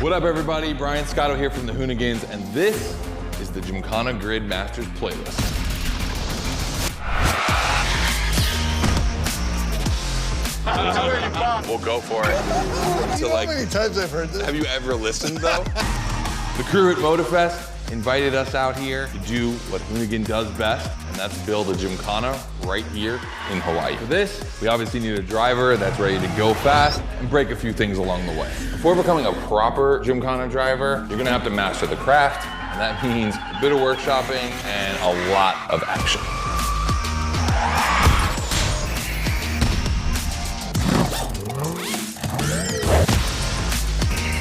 What up, everybody? Brian Scotto here from the Hoonigans, and this is the Gymkhana Grid Masters playlist. We'll go for it. You know how many times I've heard this? Have you ever listened, though? The crew at Motorfest invited us out here to do what Hoonigan does best, and that's build a Gymkhana right here in Hawaii. For this, we obviously need a driver that's ready to go fast and break a few things along the way. Before becoming a proper Gymkhana driver, you're gonna have to master the craft, and that means a bit of workshopping and a lot of action.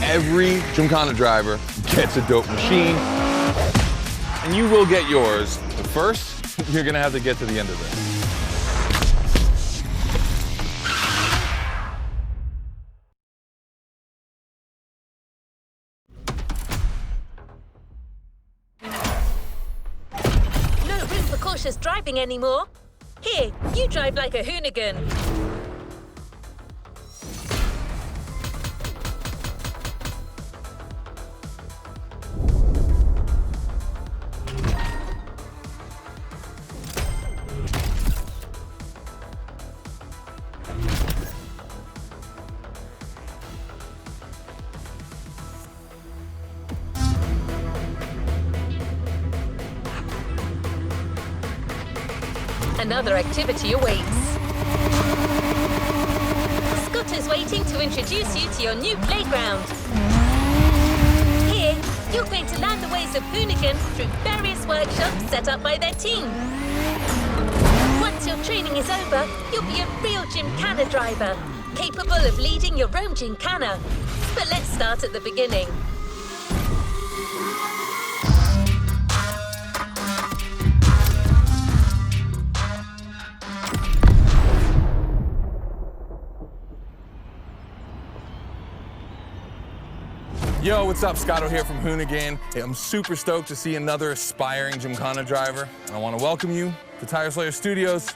Every Gymkhana driver gets a dope machine, and you will get yours. But first, you're gonna have to get to the end of this. No room for cautious driving anymore. Here, you drive like a Hoonigan. Another activity awaits. Scott is waiting to introduce you to your new playground. Here, you're going to learn the ways of Hoonigan through various workshops set up by their team. Once your training is over, you'll be a real Gymkhana driver, capable of leading your own Gymkhana. But let's start at the beginning. Yo, what's up? Scotto here from Hoonigan. Hey, I'm super stoked to see another aspiring Gymkhana driver, and I want to welcome you to Tire Slayer Studios,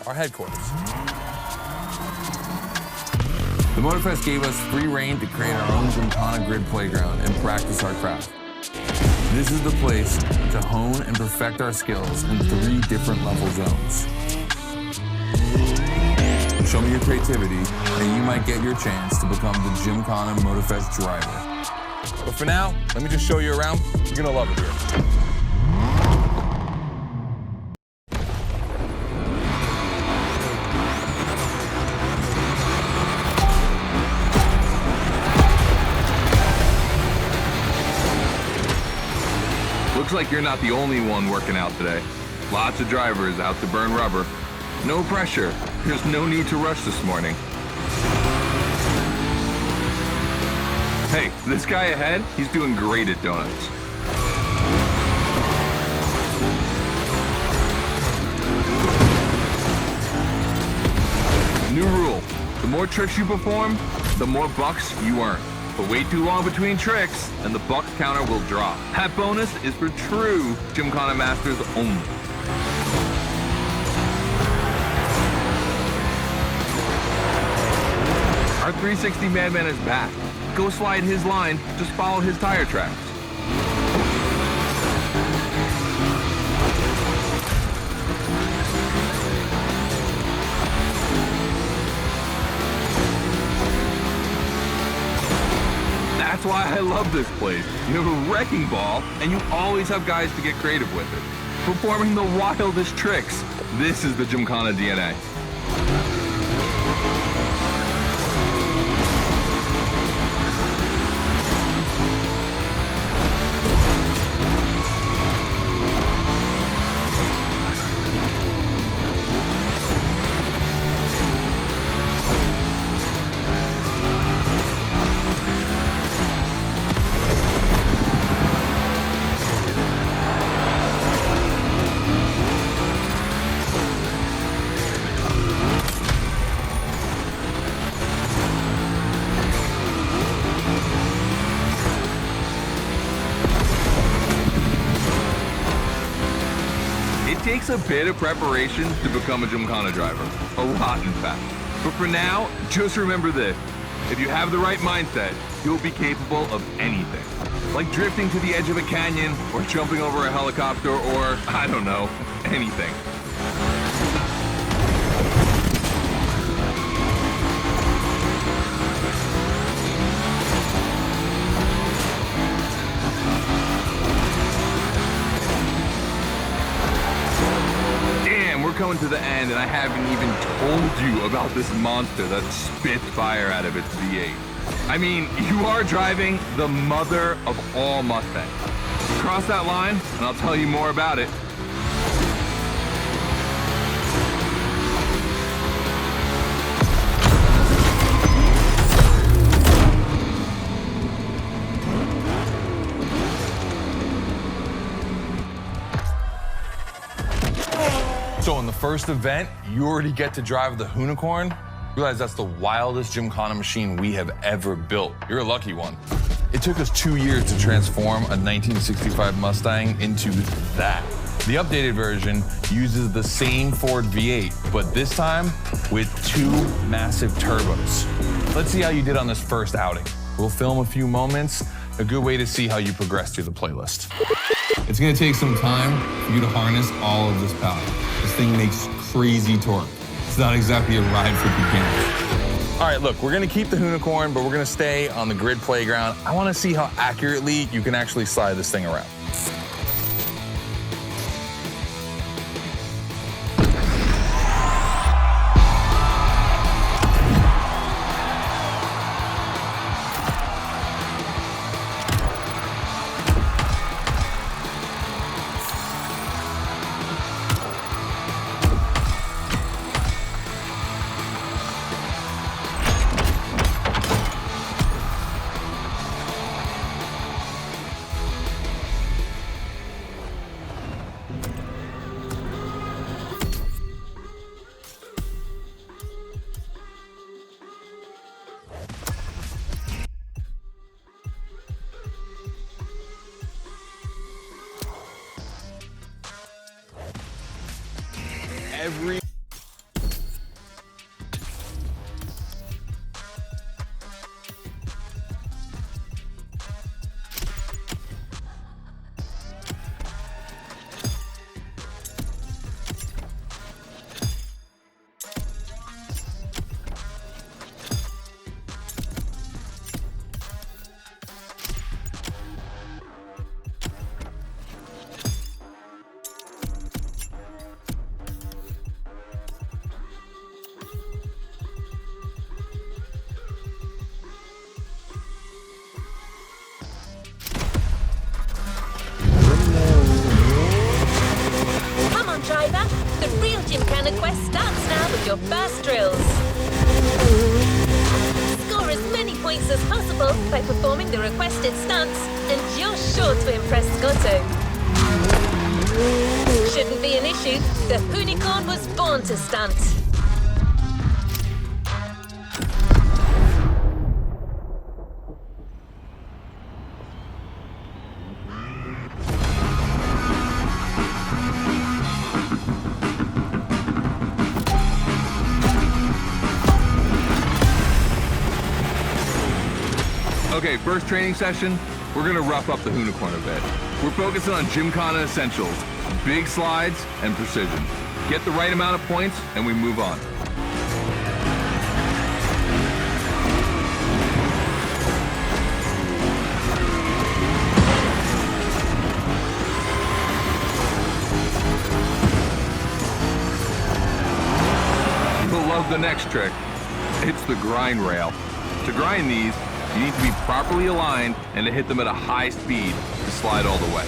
our headquarters. The Motorfest gave us free reign to create our own Gymkhana Grid playground and practice our craft. This is the place to hone and perfect our skills in 3 different level zones. Show me your creativity, and you might get your chance to become the Gymkhana Motorfest driver. But for now, let me just show you around. You're gonna love it here. Looks like you're not the only one working out today. Lots of drivers out to burn rubber. No pressure. There's no need to rush this morning. Hey, this guy ahead, he's doing great at donuts. New rule, the more tricks you perform, the more bucks you earn. But wait too long between tricks, and the bucks counter will drop. That bonus is for true Gymkhana masters only. Our 360 Madman is back. Go slide his line, just follow his tire tracks. That's why I love this place. You have a wrecking ball, and you always have guys to get creative with it. Performing the wildest tricks. This is the Gymkhana DNA. It takes a bit of preparation to become a Gymkhana driver. A lot, in fact. But for now, just remember this. If you have the right mindset, you'll be capable of anything. Like drifting to the edge of a canyon, or jumping over a helicopter, or, I don't know, anything. We're coming to the end, and I haven't even told you about this monster that spits fire out of its V8. I mean, you are driving the mother of all Mustangs. Cross that line, and I'll tell you more about it. So in the first event, you already get to drive the Hoonicorn. Realize that's the wildest Gymkhana machine we have ever built. You're a lucky one. It took us 2 years to transform a 1965 Mustang into that. The updated version uses the same Ford V8, but this time with 2 massive turbos. Let's see how you did on this first outing. We'll film a few moments, a good way to see how you progress through the playlist. It's gonna take some time for you to harness all of this power. This thing makes crazy torque. It's not exactly a ride for beginners. All right, look, we're gonna keep the Hoonicorn, but we're gonna stay on the grid playground. I wanna see how accurately you can actually slide this thing around. Every driver. The real Gymkhana quest starts now with your first drills. Score as many points as possible by performing the requested stunts, and you're sure to impress Scotto. Shouldn't be an issue. The Hoonicorn was born to stunt. Okay, first training session, we're gonna rough up the Hoonicorn a bit. We're focusing on Gymkhana essentials, big slides and precision. Get the right amount of points and we move on. You'll love the next trick. It's the grind rail. To grind these, you need to be properly aligned and to hit them at a high speed to slide all the way.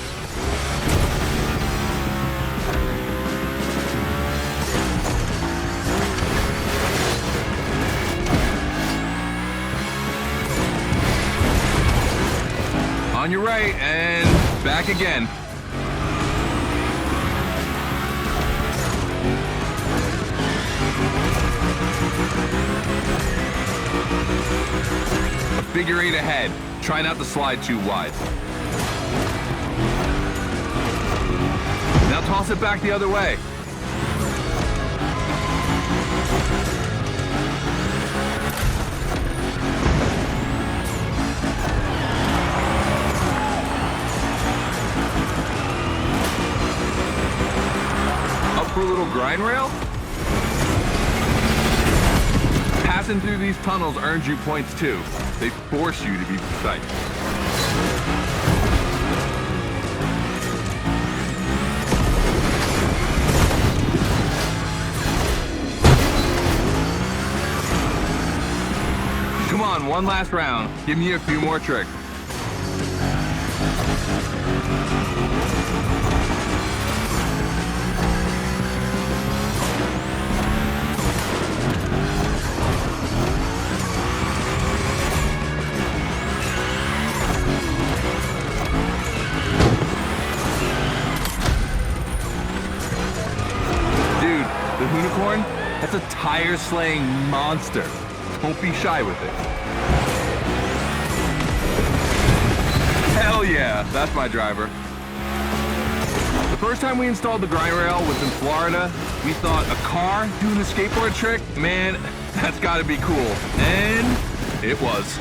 On your right and back again. Figure 8 ahead. Try not to slide too wide. Now toss it back the other way. for a little grind rail? Passing through these tunnels earns you points too. They force you to be precise. Come on, one last round. Give me a few more tricks. Dude, the unicorn, that's a tire-slaying monster. Don't be shy with it. Hell yeah, that's my driver. The first time we installed the grind rail was in Florida. We thought a car doing a skateboard trick? Man, that's gotta be cool. And it was.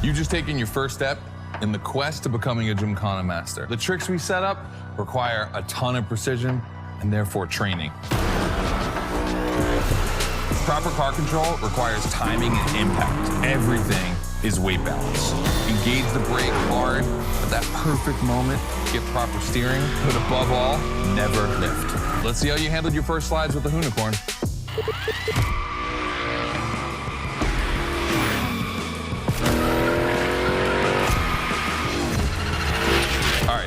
You've just taken your first step in the quest to becoming a Gymkhana master. The tricks we set up require a ton of precision and therefore training. Proper car control requires timing and impact. Everything is weight balance. Engage the brake hard at that perfect moment, get proper steering, but above all, never lift. Let's see how you handled your first slides with the unicorn.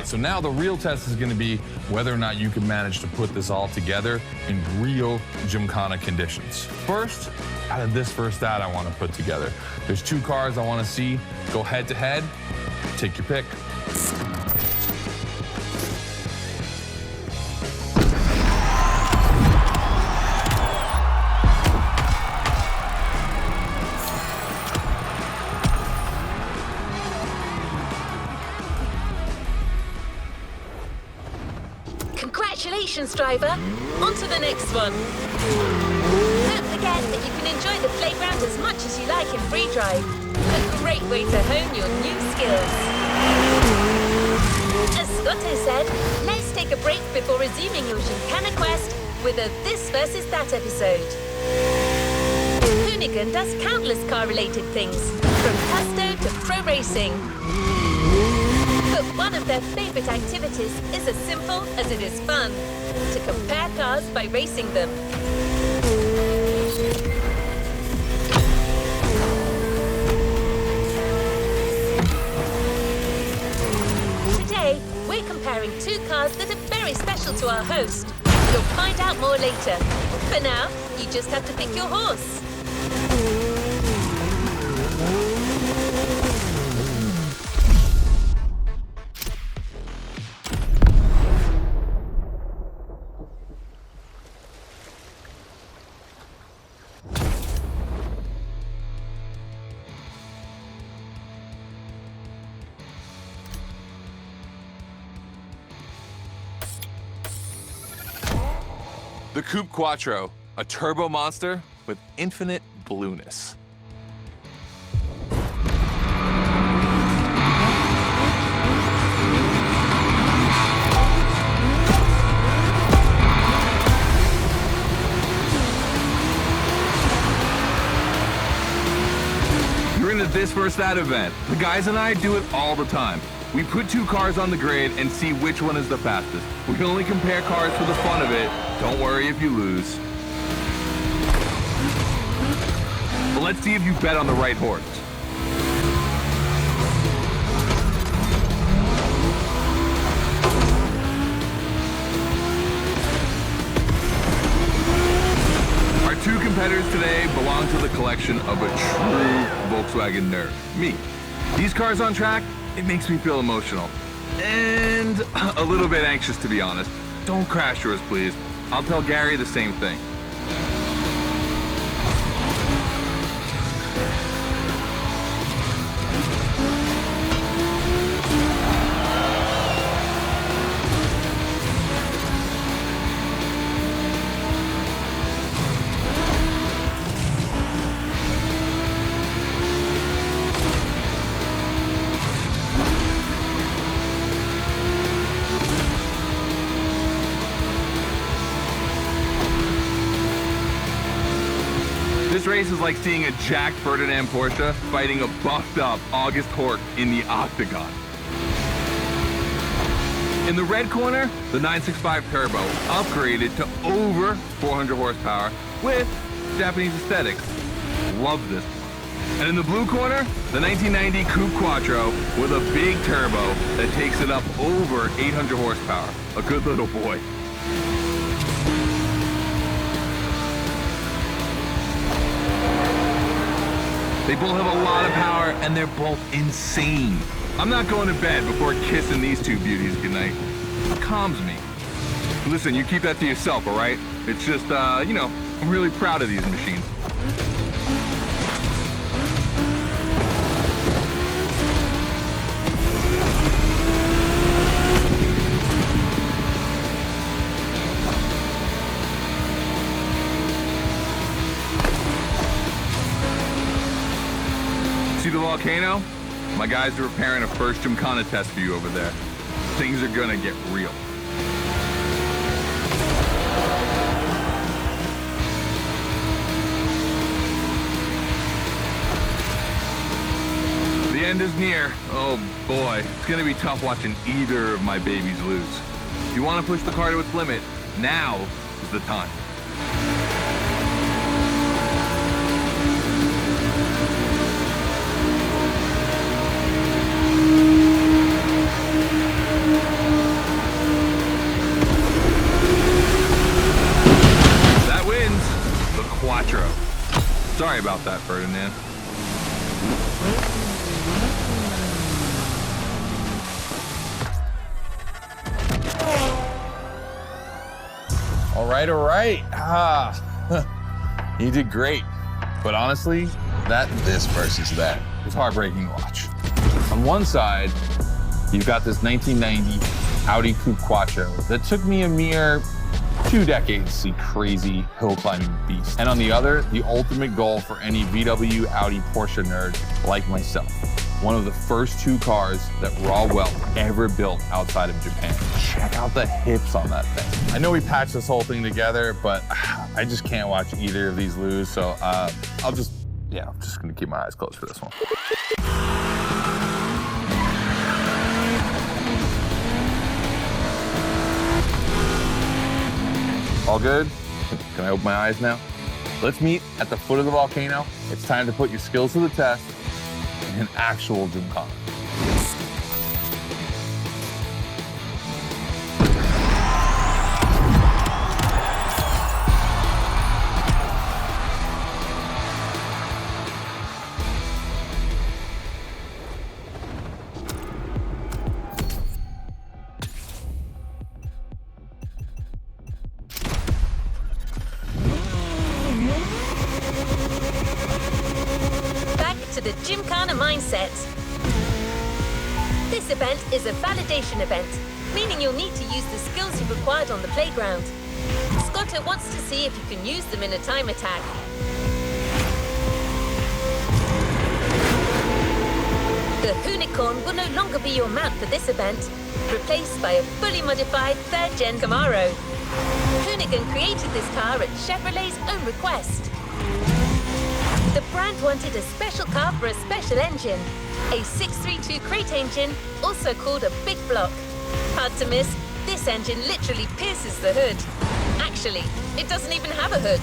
So now the real test is going to be whether or not you can manage to put this all together in real Gymkhana conditions. First, out of this first ad I want to put together, there's 2 cars I want to see go head to head. Take your pick. Congratulations, driver. On to the next one. Don't forget that you can enjoy the playground as much as you like in free drive. A great way to hone your new skills. As Scotto said, let's take a break before resuming your Gymkhana quest with a This versus That episode. Hoonigan does countless car-related things, from custo to pro racing. But one of their favorite activities is as simple as it is fun, to compare cars by racing them. Today, we're comparing 2 cars that are very special to our host. You'll find out more later. For now, you just have to pick your horse. The Coupe Quattro, a turbo monster with infinite blueness. You're into This versus That event. The guys and I do it all the time. We put 2 cars on the grid and see which one is the fastest. We can only compare cars for the fun of it. Don't worry if you lose. But let's see if you bet on the right horse. Our 2 competitors today belong to the collection of a true Volkswagen nerd, me. These cars on track, it makes me feel emotional. And a little bit anxious, to be honest. Don't crash yours, please. I'll tell Gary the same thing. This race is like seeing a Jack Ferdinand Porsche fighting a buffed up August Hork in the octagon. In the red corner, the 965 Turbo, upgraded to over 400 horsepower with Japanese aesthetics. Love this one. And in the blue corner, the 1990 Coupe Quattro with a big turbo that takes it up over 800 horsepower. A good little boy. They both have a lot of power and they're both insane. I'm not going to bed before kissing these two beauties goodnight. It calms me. Listen, you keep that to yourself, all right? It's just, you know, I'm really proud of these machines. See the volcano? My guys are preparing a first Gymkhana test for you over there. Things are gonna get real. The end is near. Oh boy, it's gonna be tough watching either of my babies lose. If you wanna push the car to its limit, now is the time. Quattro. Sorry about that, Ferdinand. All right. You did great. But honestly, this versus that was heartbreaking to watch. On one side, you've got this 1990 Audi Coupe Quattro that took me a mere 2 decades to see crazy hill climbing beast. And on the other, the ultimate goal for any VW, Audi, Porsche nerd like myself. One of the first 2 cars that Raw Welt ever built outside of Japan. Check out the hips on that thing. I know we patched this whole thing together, but I just can't watch either of these lose. So I'm just gonna keep my eyes closed for this one. All good? Can I open my eyes now? Let's meet at the foot of the volcano. It's time to put your skills to the test in an actual Gymkhana. The Gymkhana mindset. This event is a validation event, meaning you'll need to use the skills you've acquired on the playground. Scotto wants to see if you can use them in a time attack. The Unicorn will no longer be your mount for this event, replaced by a fully modified 3rd Gen Camaro. Hoonigan created this car at Chevrolet's own request. The brand wanted a special car for a special engine, a 632 crate engine, also called a big block. Hard to miss, this engine literally pierces the hood. Actually, it doesn't even have a hood.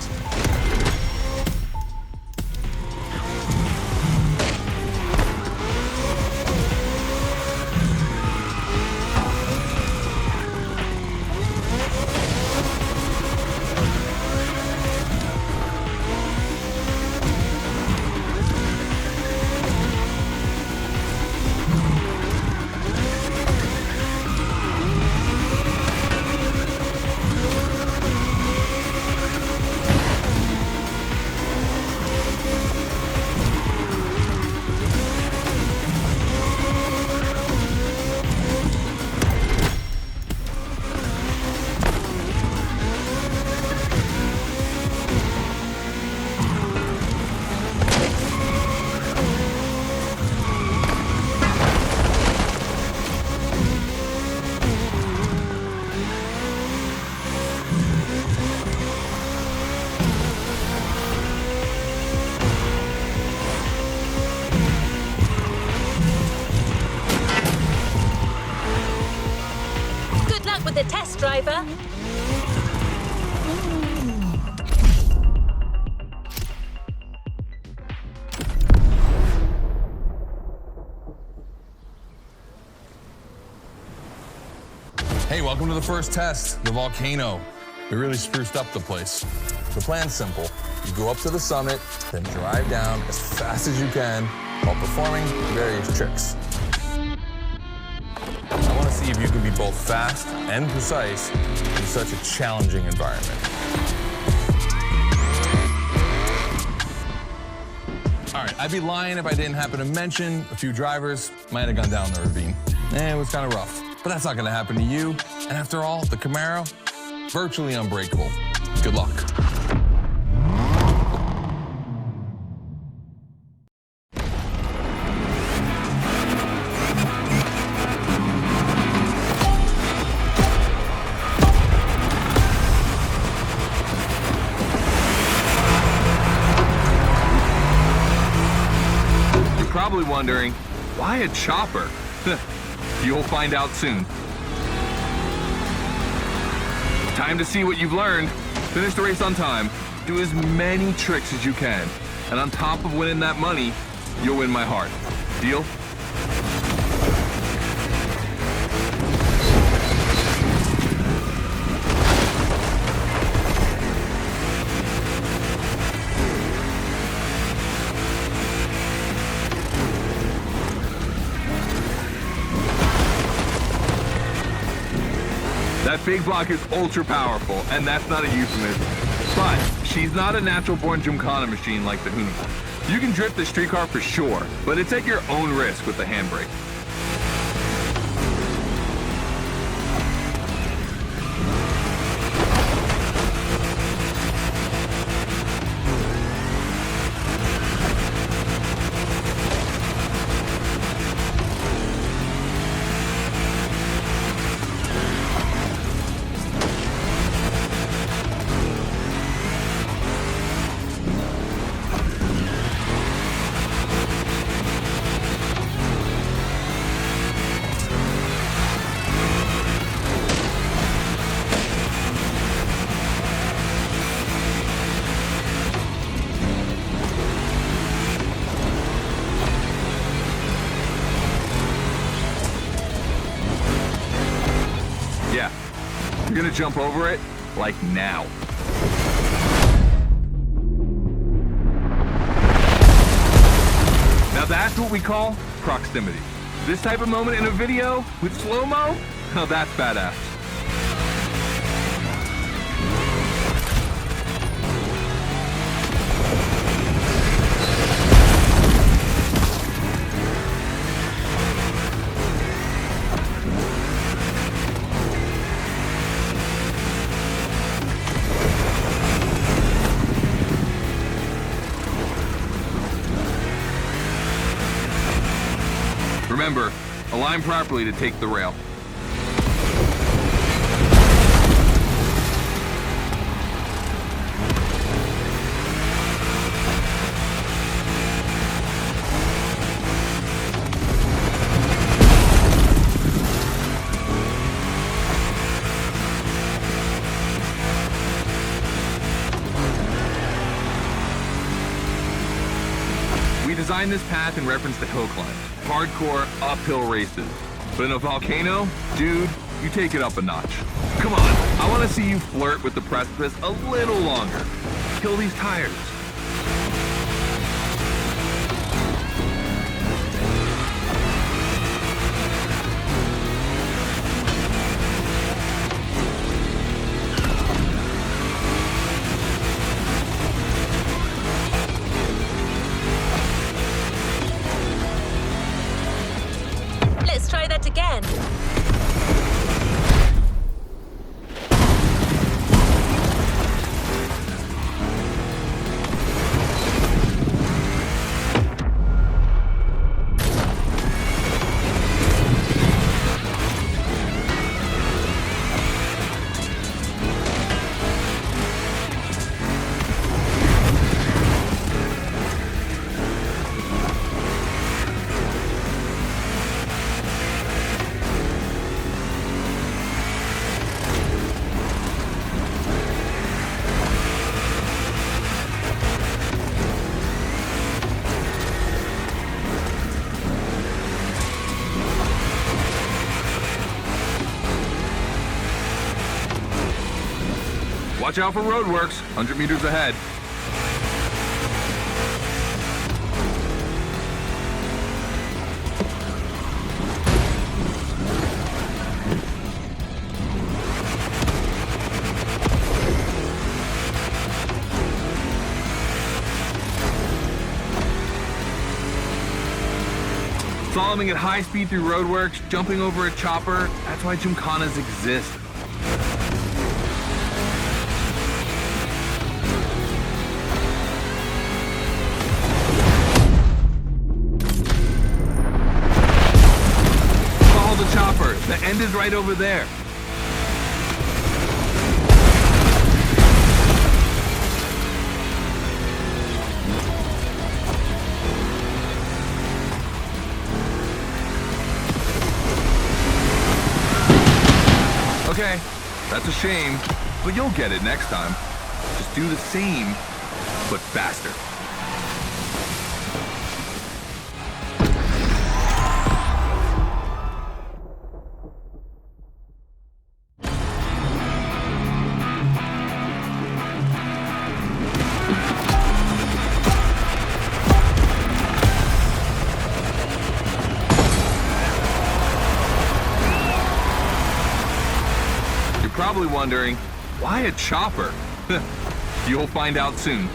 driver. Hey, welcome to the first test, the volcano. We really spruced up the place. The plan's simple. You go up to the summit, then drive down as fast as you can while performing various tricks. I want to see if you can be both fast and precise in such a challenging environment. All right, I'd be lying if I didn't happen to mention a few drivers might have gone down the ravine. It was kind of rough, but that's not going to happen to you. And after all, the Camaro, virtually unbreakable. Good luck. You're probably wondering, why a chopper? You'll find out soon. Time to see what you've learned. Finish the race on time. Do as many tricks as you can. And on top of winning that money, you'll win my heart. Deal? That big block is ultra powerful, and that's not a euphemism. But she's not a natural-born Gymkhana machine like the Hoonigan. You can drift the streetcar for sure, but it's at your own risk with the handbrake. Yeah, you're gonna jump over it, like now. Now that's what we call proximity. This type of moment in a video with slow-mo, now that's badass. Remember, align properly to take the rail. We designed this path in reference to hill climbs, hardcore uphill races. But in a volcano, dude, you take it up a notch. Come on, I want to see you flirt with the precipice a little longer. Kill these tires. Let's try that again. Watch out for roadworks, 100 meters ahead. Slaloming at high speed through roadworks, jumping over a chopper, that's why Gymkhanas exist. Follow the chopper, the end is right over there. Okay, that's a shame, but you'll get it next time. Just do the same, but faster. Probably wondering, why a chopper? You'll find out soon.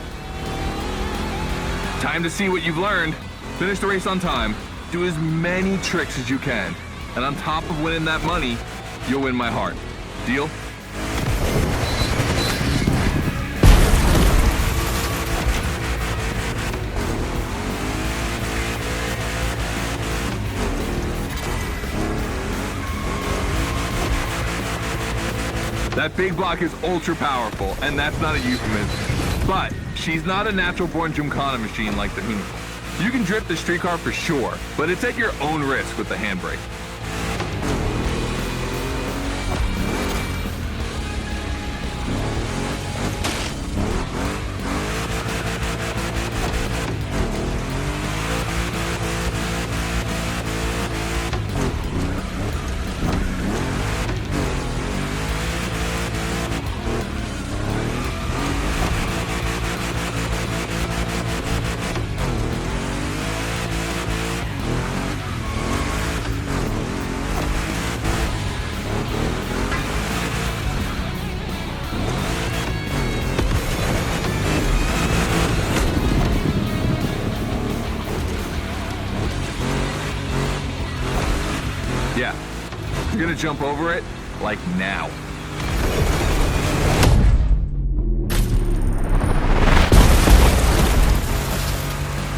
Time to see what you've learned. Finish the race on time, do as many tricks as you can, and on top of winning that money, you'll win my heart. Deal? That big block is ultra powerful, and that's not a euphemism. But she's not a natural-born Gymkhana machine like the Hunigal. You can drift the streetcar for sure, but it's at your own risk with the handbrake. Yeah, you're gonna jump over it, like now.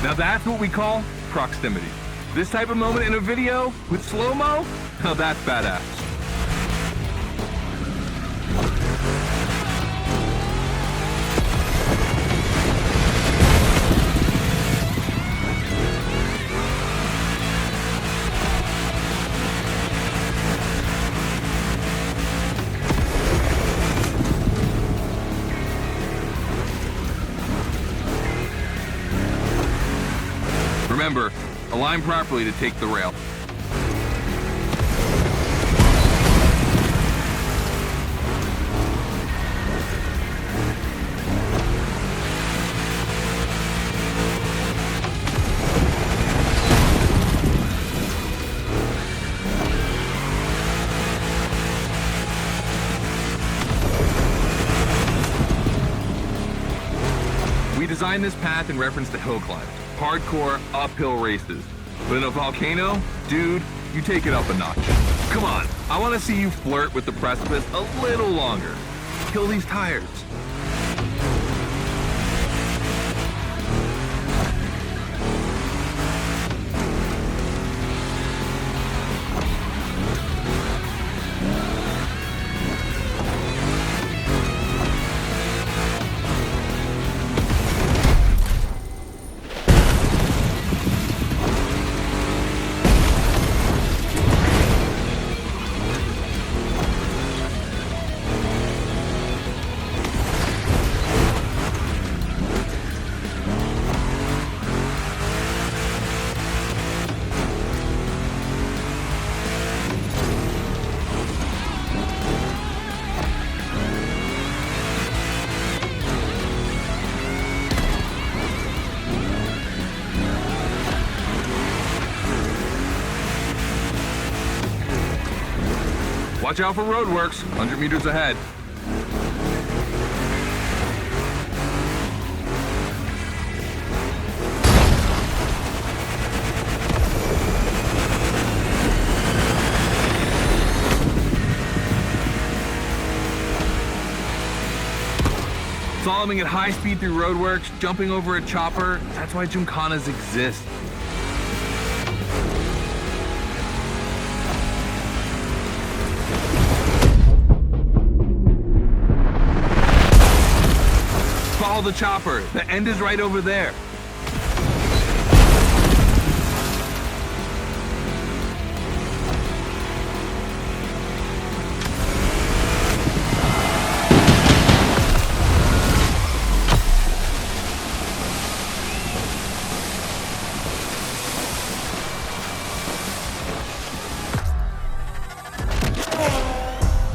Now that's what we call proximity. This type of moment in a video with slow-mo, now that's badass. Remember, align properly to take the rail. We designed this path in reference to hill climbs. Hardcore uphill races. But in a volcano, dude, you take it up a notch. Come on, I want to see you flirt with the precipice a little longer. Kill these tires. Watch out for roadworks, 100 meters ahead. Slaloming at high speed through roadworks, jumping over a chopper, that's why Gymkhanas exist. Follow the chopper, the end is right over there.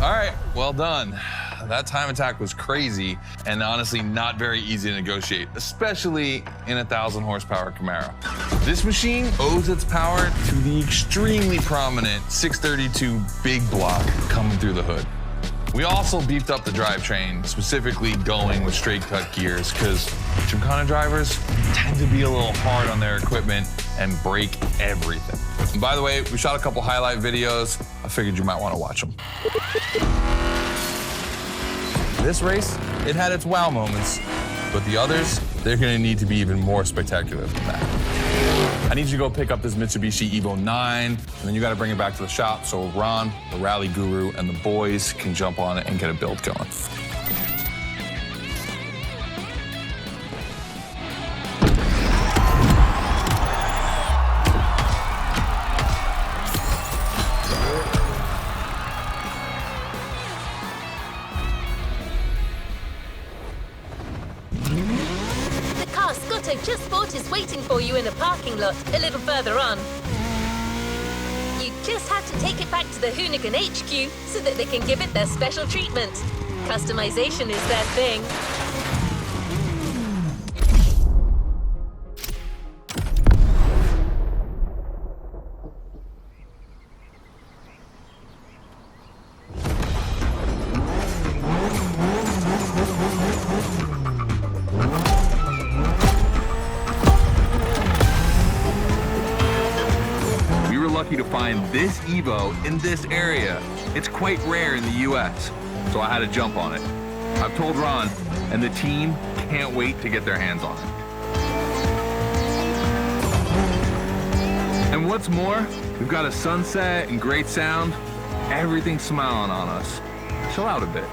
All right, well done. That time attack was crazy and honestly not very easy to negotiate, especially in a 1,000 horsepower Camaro. This machine owes its power to the extremely prominent 632 big block coming through the hood. We also beefed up the drivetrain, specifically going with straight cut gears, because Gymkhana drivers tend to be a little hard on their equipment and break everything. And by the way, we shot a couple highlight videos. I figured you might want to watch them. This race, it had its wow moments, but the others, they're gonna need to be even more spectacular than that. I need you to go pick up this Mitsubishi Evo 9, and then you gotta bring it back to the shop so Ron, the rally guru, and the boys can jump on it and get a build going. Just Sport is waiting for you in a parking lot a little further on. You just have to take it back to the Hoonigan HQ so that they can give it their special treatment. Customization is their thing. Lucky to find this Evo in this area. It's quite rare in the US, so I had to jump on it. I've told Ron, and the team can't wait to get their hands on it. And what's more, we've got a sunset and great sound. Everything's smiling on us. Chill out a bit.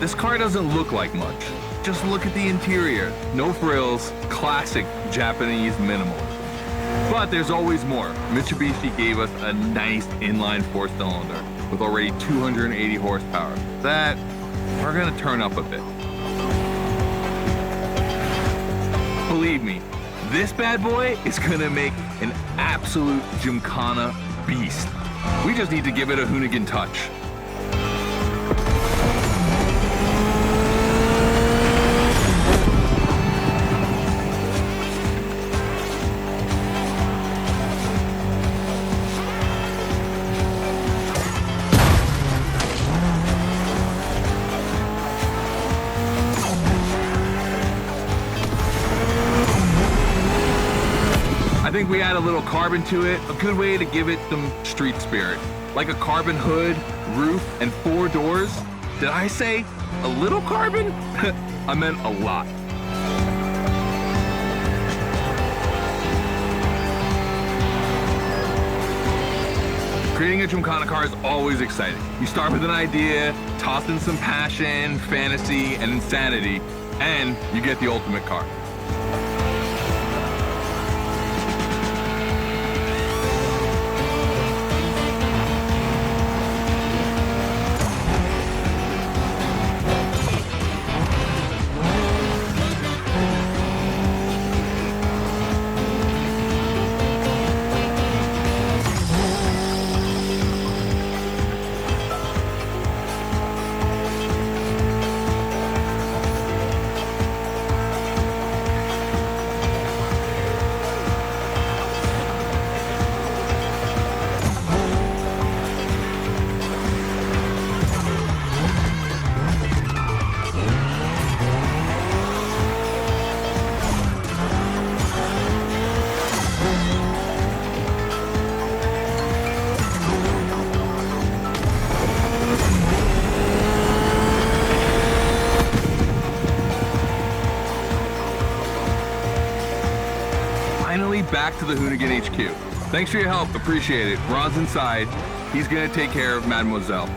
This car doesn't look like much. Just look at the interior. No frills, classic Japanese minimalism. But there's always more. Mitsubishi gave us a nice inline 4-cylinder with already 280 horsepower. That we're gonna turn up a bit. Believe me, this bad boy is gonna make an absolute Gymkhana beast. We just need to give it a Hoonigan touch. I think we add a little carbon to it, a good way to give it some street spirit. Like a carbon hood, roof, and 4 doors. Did I say a little carbon? I meant a lot. Creating a Gymkhana car is always exciting. You start with an idea, Toss in some passion, fantasy, and insanity, and you get the ultimate car. Finally back to the Hoonigan HQ. Thanks for your help, appreciate it. Ron's inside. He's gonna take care of Mademoiselle.